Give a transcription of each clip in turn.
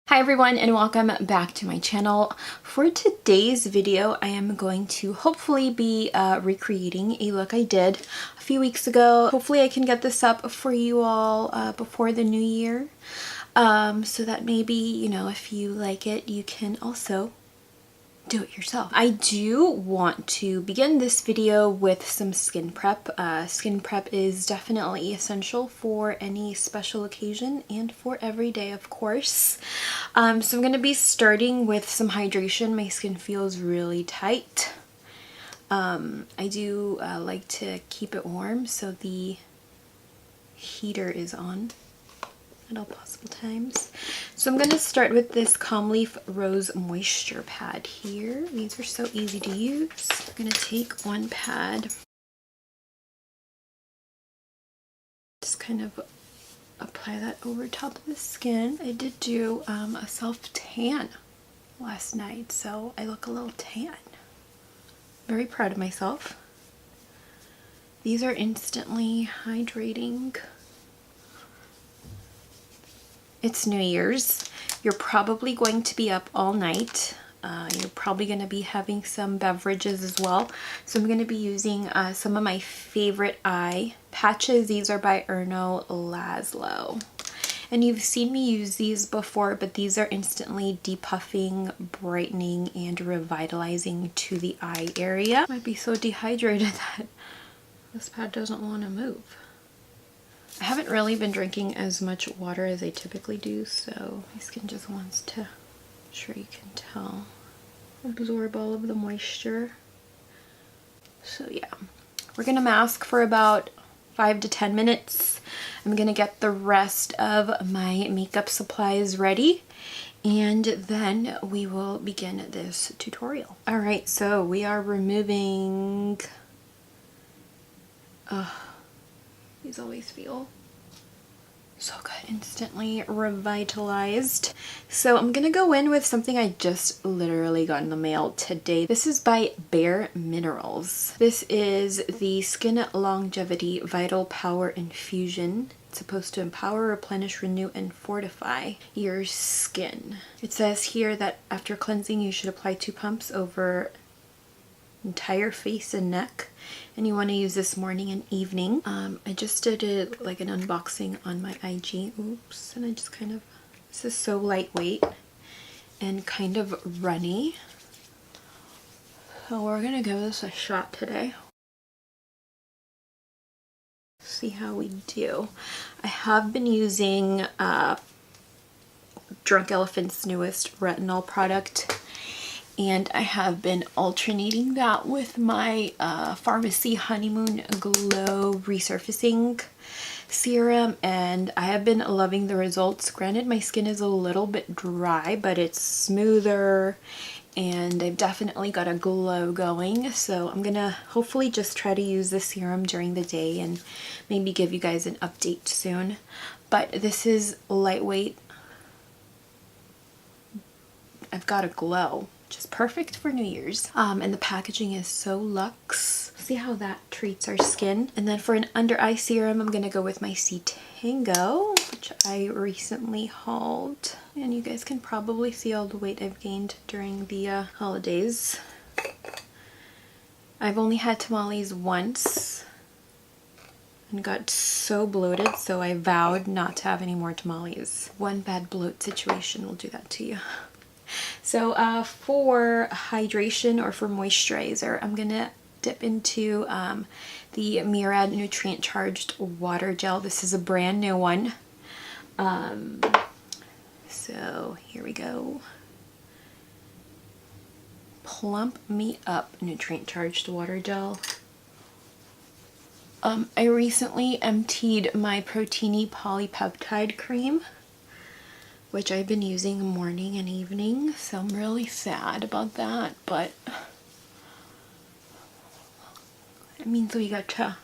Hi everyone and welcome back to my channel. For today's video I am going to hopefully be recreating a look I did a few weeks ago. Hopefully I can get this up for you all before the new year so that maybe, you know, if you like it you can also do it yourself. I do want to begin this video with some skin prep. Skin prep is definitely essential for any special occasion and for every day, of course. So I'm going to be starting with some hydration. My skin feels really tight. I do like to keep it warm, so the heater is on at all possible times. So I'm going to start with this Commleaf Rose Moisture Pad here. These are so easy to use. I'm going to take one pad, just kind of apply that over top of the skin. I did do a self-tan last night, so I look a little tan. Very proud of myself. These are instantly hydrating. It's New Year's. You're probably going to be up all night. You're probably going to be having some beverages as well. So I'm going to be using some of my favorite eye patches. These are by Erno Laszlo. And you've seen me use these before, but these are instantly depuffing, brightening, and revitalizing to the eye area. I might be so dehydrated that this pad doesn't want to move. I haven't really been drinking as much water as I typically do, so my skin just wants to, I'm sure you can tell, absorb all of the moisture. So yeah, we're gonna mask for about 5 to 10 minutes. I'm gonna get the rest of my makeup supplies ready, and then we will begin this tutorial. All right, so we are removing, these always feel so good, instantly revitalized. So I'm gonna go in with something I just literally got in the mail today. This is by Bare Minerals. This is the Skinlongevity Vital Power Infusion. It's supposed to empower, replenish, renew, and fortify your skin. It says here that after cleansing you should apply 2 pumps over entire face and neck, and you want to use this morning and evening. I just did it like an unboxing on my IG. Oops. And I just kind of, this is so lightweight and kind of runny, so we're gonna give this a shot today. See how we do. I have been using Drunk Elephant's newest retinol product, and I have been alternating that with my Pharmacy Honeymoon Glow Resurfacing Serum, and I have been loving the results. Granted, my skin is a little bit dry, but it's smoother, and I've definitely got a glow going. So I'm gonna hopefully just try to use the serum during the day and maybe give you guys an update soon. But this is lightweight. I've got a glow, which is perfect for New Year's. And the packaging is so luxe. See how that treats our skin. And then for an under eye serum, I'm gonna go with my C-Tango, which I recently hauled. And you guys can probably see all the weight I've gained during the holidays. I've only had tamales once and got so bloated, so I vowed not to have any more tamales. One bad bloat situation will do that to you. So for hydration or for moisturizer, I'm gonna dip into the Murad Nutrient Charged Water Gel. This is a brand new one. So here we go. Plump Me Up Nutrient Charged Water Gel. I recently emptied my Proteini Polypeptide Cream, which I've been using morning and evening, so I'm really sad about that, but it means we got to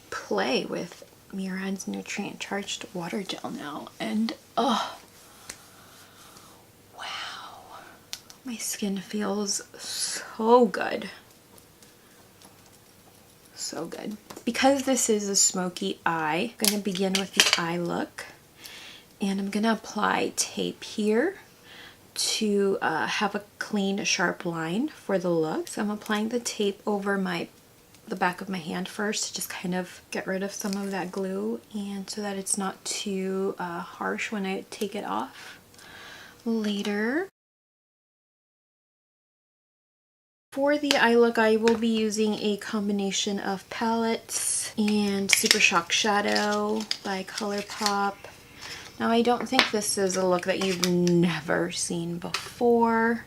play with Murad's Nutrient Charged Water Gel now, and oh, wow, my skin feels so good. So good. Because this is a smoky eye, I'm going to begin with the eye look. And I'm gonna apply tape here to have a clean, sharp line for the look. So I'm applying the tape over the back of my hand first to just kind of get rid of some of that glue, and so that it's not too harsh when I take it off later. For the eye look, I will be using a combination of palettes and Super Shock Shadow by ColourPop. Now, I don't think this is a look that you've never seen before,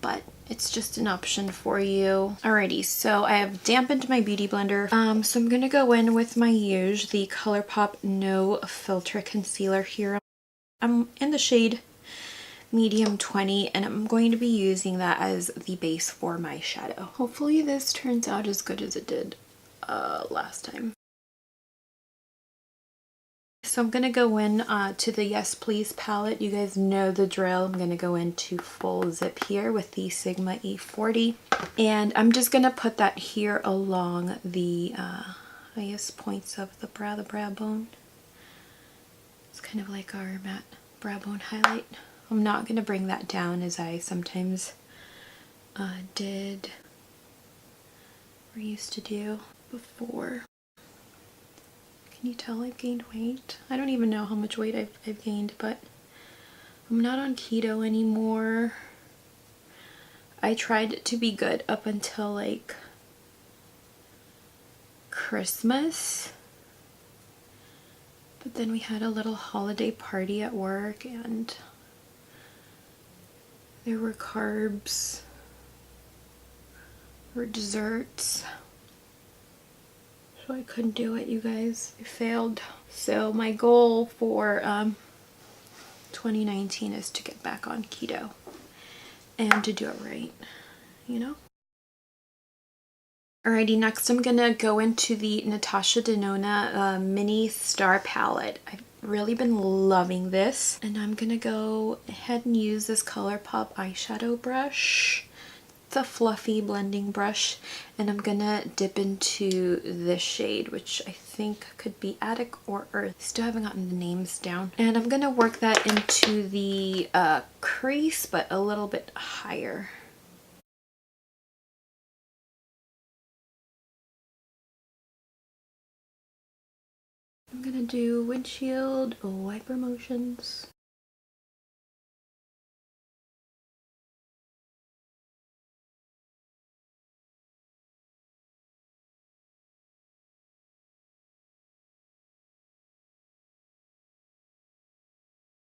but it's just an option for you. Alrighty, so I have dampened my beauty blender. So I'm gonna go in with my Huge, the ColourPop No Filter Concealer here. I'm in the shade medium 20, and I'm going to be using that as the base for my shadow. Hopefully this turns out as good as it did last time. So I'm gonna go in to the Yes Please palette. You guys know the drill. I'm gonna go into full zip here with the Sigma E40, and I'm just gonna put that here along the highest points of the brow bone. It's kind of like our matte brow bone highlight. I'm not going to bring that down as I sometimes did or used to do before. Can you tell I've gained weight? I don't even know how much weight I've gained, but I'm not on keto anymore. I tried to be good up until like Christmas, but then we had a little holiday party at work and there were carbs or desserts, so I couldn't do it, you guys. I failed. So my goal for 2019 is to get back on keto and to do it right, you know? Alrighty, next I'm gonna go into the Natasha Denona Mini Star Palette. I've really been loving this, and I'm gonna go ahead and use this ColourPop eyeshadow brush. It's a fluffy blending brush, and I'm gonna dip into this shade, which I think could be Attic or Earth. Still haven't gotten the names down. And I'm gonna work that into the crease, but a little bit higher. I'm gonna do windshield wiper motions.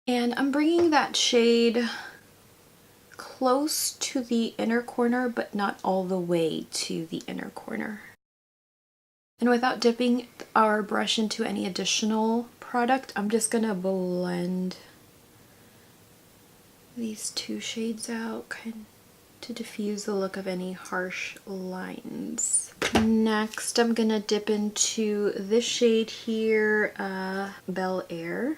And I'm bringing that shade close to the inner corner, but not all the way to the inner corner. And without dipping our brush into any additional product, I'm just gonna blend these two shades out, kind of to diffuse the look of any harsh lines. Next, I'm gonna dip into this shade here, Bel Air.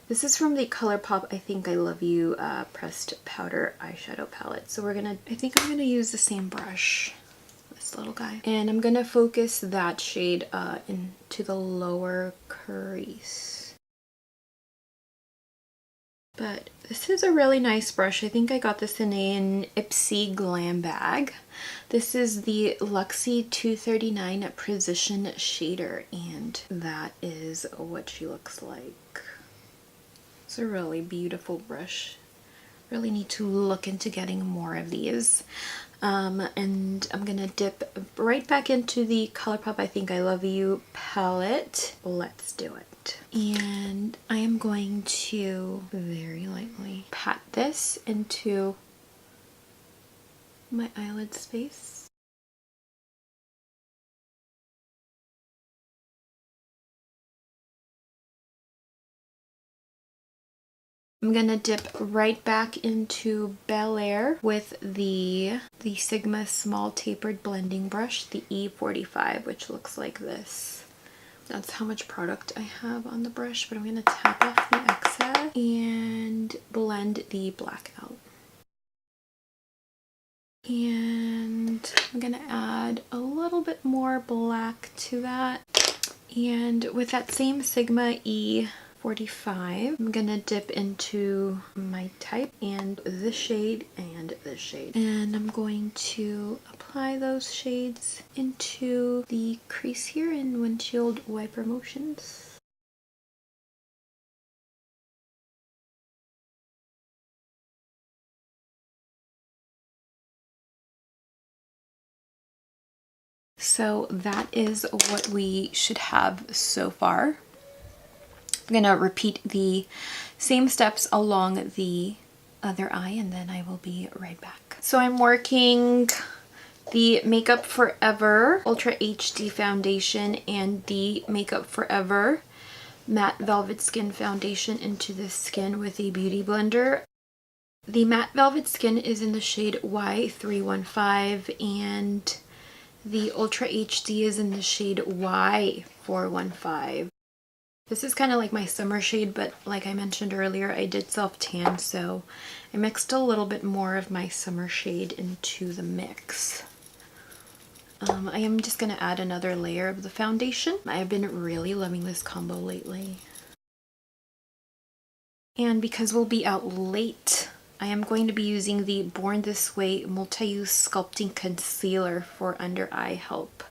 This is from the ColourPop I Think I Love You pressed powder eyeshadow palette. So I think I'm gonna use the same brush, this little guy, and I'm gonna focus that shade into the lower crease. But this is a really nice brush. I think I got this in an Ipsy Glam bag. This is the Luxie 239 Precision Shader, and that is what she looks like. It's a really beautiful brush. Really need to look into getting more of these. And I'm gonna dip right back into the ColourPop I Think I Love You palette. Let's do it. And I am going to very lightly pat this into my eyelid space. I'm gonna dip right back into Bel Air with the Sigma Small Tapered Blending Brush, the E45, which looks like this. That's how much product I have on the brush, but I'm gonna tap off the excess and blend the black out. And I'm gonna add a little bit more black to that. And with that same Sigma E 45. I'm gonna dip into my type and this shade and this shade. And I'm going to apply those shades into the crease here in windshield wiper motions. So that is what we should have so far. I'm gonna repeat the same steps along the other eye and then I will be right back. So I'm working the Makeup Forever Ultra HD Foundation and the Makeup Forever Matte Velvet Skin Foundation into the skin with a beauty blender. The Matte Velvet Skin is in the shade Y315 and the Ultra HD is in the shade Y415. This is kind of like my summer shade, but like I mentioned earlier, I did self-tan, so I mixed a little bit more of my summer shade into the mix. I am just going to add another layer of the foundation. I've been really loving this combo lately. And because we'll be out late, I am going to be using the Born This Way Multi-Use Sculpting Concealer for under eye help.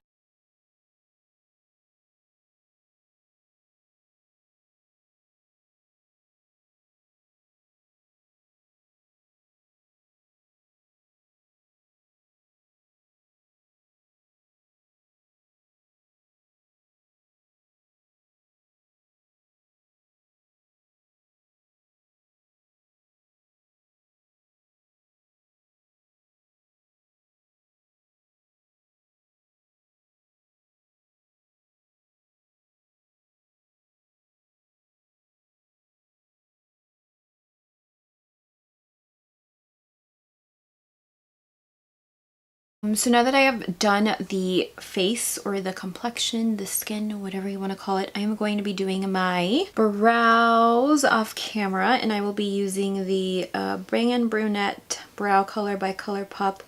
So now that I have done the face or the complexion, the skin, whatever you want to call it, I am going to be doing my brows off camera and I will be using the Bangin Brunette Brow Color by ColourPop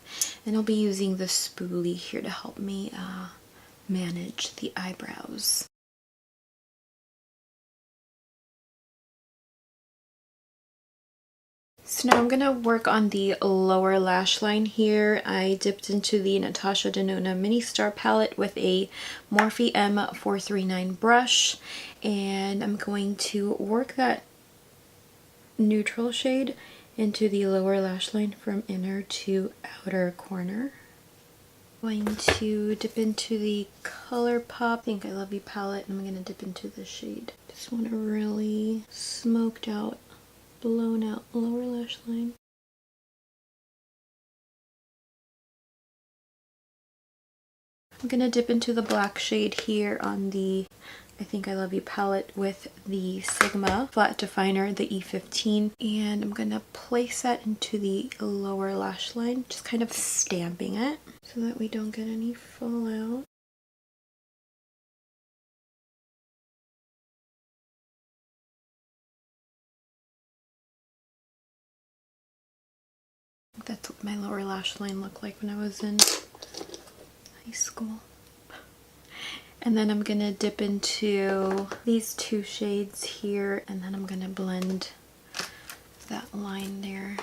and I'll be using the spoolie here to help me manage the eyebrows. So now I'm going to work on the lower lash line here. I dipped into the Natasha Denona Mini Star palette with a Morphe M439 brush and I'm going to work that neutral shade into the lower lash line from inner to outer corner. I'm going to dip into the ColourPop Think I Love You palette and I'm going to dip into the shade. Just want a really smoked out, blown out lower lash line. I'm gonna dip into the black shade here on the I Think I Love You palette with the Sigma flat definer, the E15, and I'm gonna place that into the lower lash line, just kind of stamping it so that we don't get any fallout. That's what my lower lash line looked like when I was in high school. And then I'm gonna dip into these two shades here and then I'm gonna blend that line there.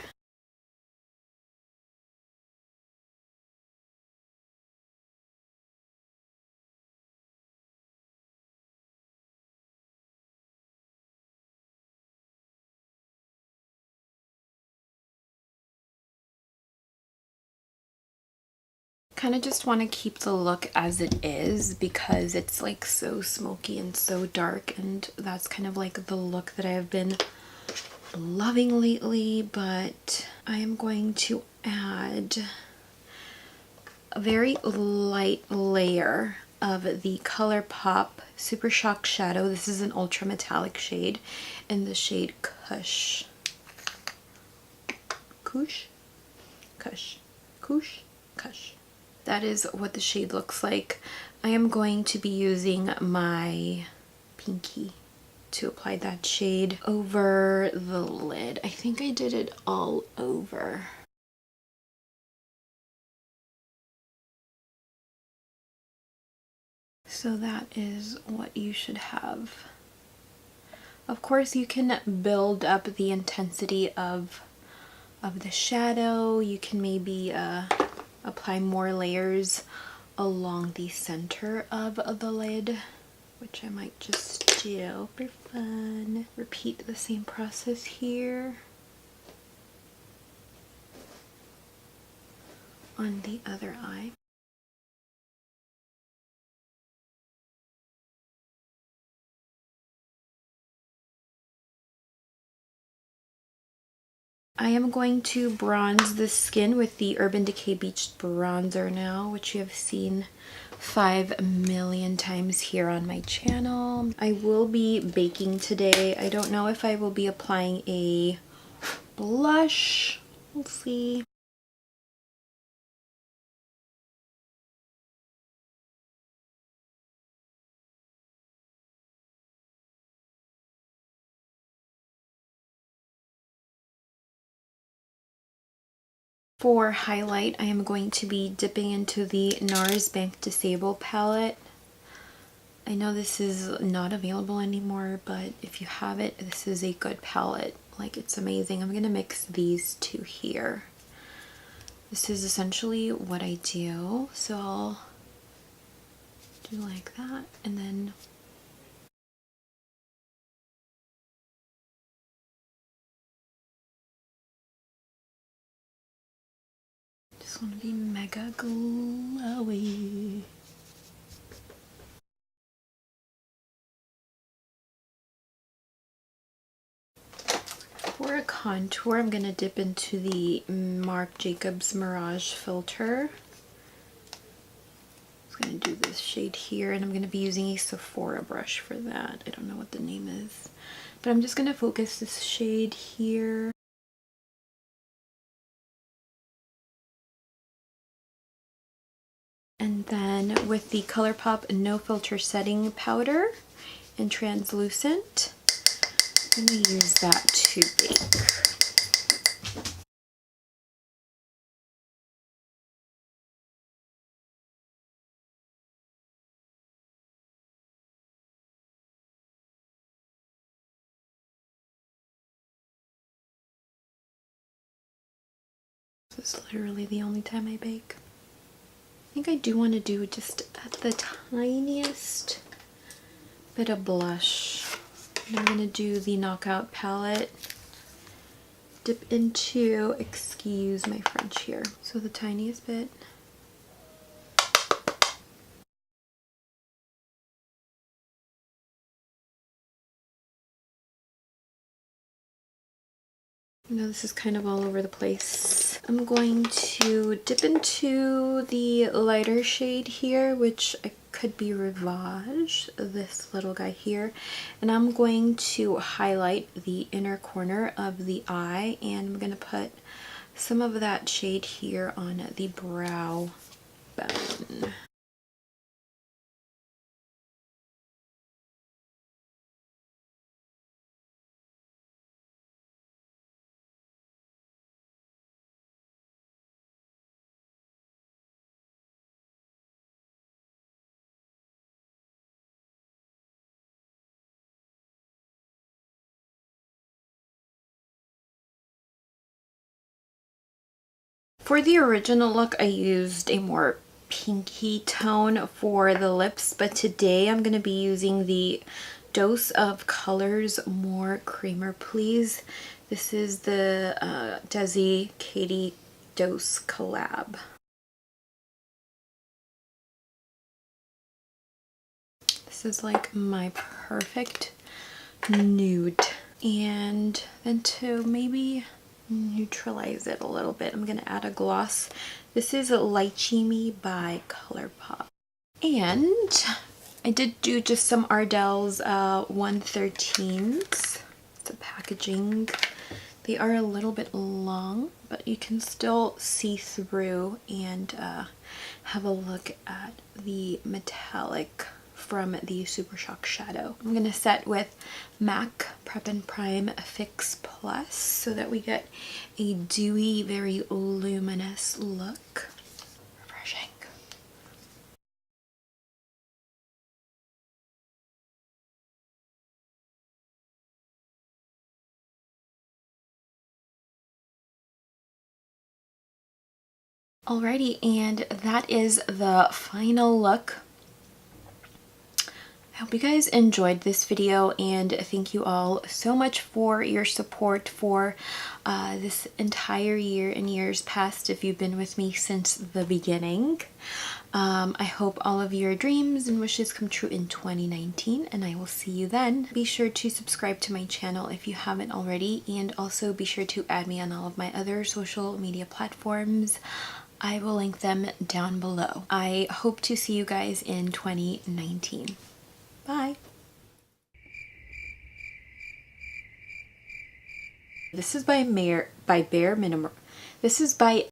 Kind of just want to keep the look as it is because it's like so smoky and so dark, and that's kind of like the look that I've been loving lately. But I am going to add a very light layer of the ColourPop Super Shock Shadow. This is an ultra metallic shade in the shade Kush. Kush? Kush. Kush? Kush. That is what the shade looks like. I am going to be using my pinky to apply that shade over the lid. I think I did it all over. So that is what you should have Of course, you can build up the intensity of the shadow. You can maybe apply more layers along the center of the lid, which I might just do for fun. Repeat the same process here on the other eye. I am going to bronze the skin with the Urban Decay Beach Bronzer now, which you have seen 5 million times here on my channel. I will be baking today. I don't know if I will be applying a blush. We'll see. For highlight, I am going to be dipping into the NARS Bank Disable palette. I know this is not available anymore, but if you have it, this is a good palette. Like, it's amazing. I'm going to mix these two here. This is essentially what I do. So I'll do like that, and then just want to be mega glowy. For a contour, I'm going to dip into the Marc Jacobs Mirage filter. I'm going to do this shade here, and I'm going to be using a Sephora brush for that. I don't know what the name is, but I'm just going to focus this shade here. And then with the ColourPop No Filter Setting Powder in Translucent, I'm going to use that to bake. This is literally the only time I bake. I think I do want to do just at the tiniest bit of blush. And I'm going to do the Knockout palette. Dip into, excuse my French here, so the tiniest bit. I know this is kind of all over the place. I'm going to dip into the lighter shade here, which could be Rivage, this little guy here. And I'm going to highlight the inner corner of the eye, and I'm going to put some of that shade here on the brow bone. For the original look, I used a more pinky tone for the lips, but today I'm going to be using the Dose of Colors More Creamer Please. This is the Desi Katie Dose collab. This is like my perfect nude. And then to maybe neutralize it a little bit, I'm going to add a gloss. This is Lychee Me by ColourPop. And I did do just some Ardell's 113s. The packaging. They are a little bit long, but you can still see through and have a look at the metallic from the Super Shock Shadow. I'm going to set with MAC Prep and Prime Fix Plus so that we get a dewy, very luminous look. Refreshing. Alrighty, and that is the final look. I hope you guys enjoyed this video, and thank you all so much for your support for this entire year and years past if you've been with me since the beginning. I hope all of your dreams and wishes come true in 2019, and I will see you then. Be sure to subscribe to my channel if you haven't already, and also be sure to add me on all of my other social media platforms. I will link them down below. I hope to see you guys in 2019. Bye. This is by Bare Minimum. This is by